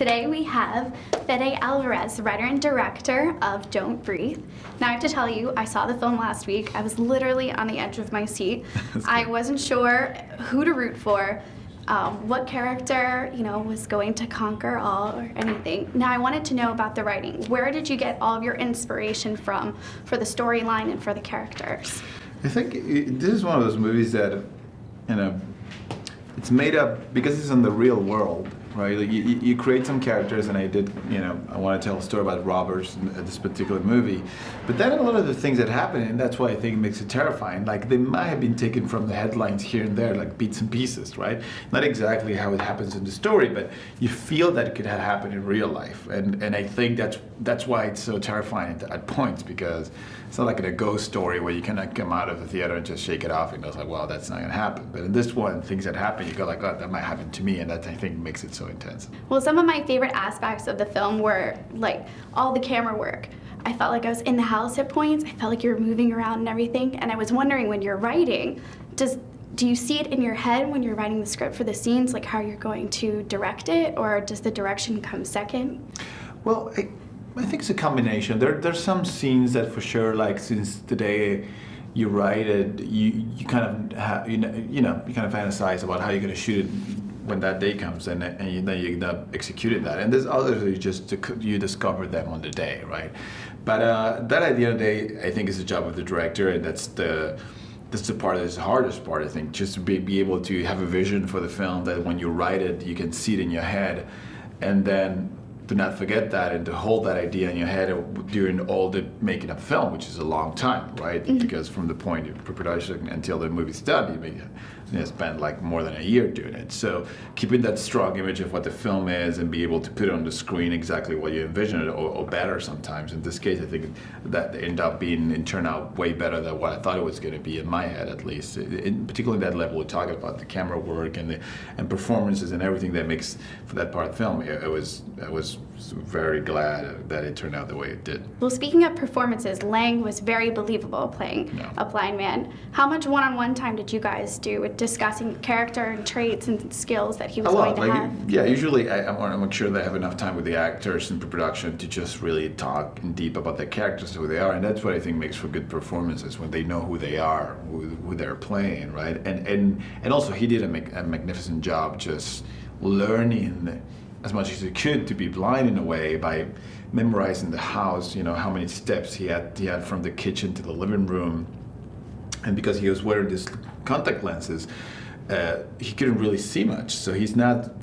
Today we have Fede Alvarez, writer and director of Don't Breathe. Now I have to tell you, I saw the film last week. I was literally on the edge of my seat. I wasn't sure who to root for, what character, was going to conquer all or anything. Now I wanted to know about the writing. Where did you get all of your inspiration from for the storyline and for the characters? I think this is one of those movies that, it's made up because it's in the real world, right? Like you create some characters, and I did, I want to tell a story about robbers in this particular movie. But then a lot of the things that happen, and that's why I think it makes it terrifying, like they might have been taken from the headlines here and there, like bits and pieces, right? Not exactly how it happens in the story, but you feel that it could have happened in real life. And I think that's why it's so terrifying at points, because it's not like in a ghost story where you cannot come out of the theater and just shake it off and go like, well, that's not going to happen. But in this one, things that happen, you go like, oh, that might happen to me, and that, I think, makes it so intense. Well, some of my favorite aspects of the film were like all the camera work. I felt like I was in the house at points. I felt like you were moving around and everything. And I was wondering, when you're writing, do you see it in your head when you're writing the script for the scenes, like how you're going to direct it, or does the direction come second? Well, I think it's a combination. There's some scenes that for sure, like since the day you write it, you kind of have, you kind of fantasize about how you're going to shoot it when that day comes, and then you end up executing that. And there's others that you discover them on the day, right? But that at the end of the day, I think is the job of the director, and that's the part that's the hardest part, I think, just to be able to have a vision for the film that when you write it, you can see it in your head, and then to not forget that and to hold that idea in your head during all the making of film, which is a long time, right? Mm-hmm. Because from the point of pre-production until the movie's done, you spend like more than a year doing it. So keeping that strong image of what the film is and be able to put on the screen exactly what you envision it, or better sometimes. In this case, I think that it turned out way better than what I thought it was going to be in my head, at least. Particularly that level we're talking about, the camera work and performances and everything that makes for that part of the film. I was very glad that it turned out the way it did. Well, speaking of performances, Lang was very believable playing a blind man. How much one-on-one time did you guys do with discussing character and traits and skills that he was going to have? Yeah, usually I want to make sure that I have enough time with the actors in pre-production to just really talk in deep about their characters, who they are, and that's what I think makes for good performances, when they know who they are, who they're playing, right? And also he did a magnificent job just learning as much as he could to be blind in a way by memorizing the house, how many steps he had from the kitchen to the living room. And because he was wearing these contact lenses, he couldn't really see much. So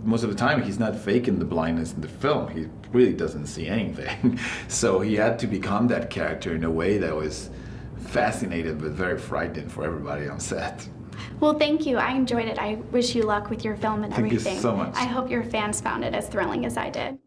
most of the time, he's not faking the blindness in the film. He really doesn't see anything. So he had to become that character in a way that was fascinating but very frightening for everybody on set. Well, thank you. I enjoyed it. I wish you luck with your film and everything. Thank you so much. I hope your fans found it as thrilling as I did.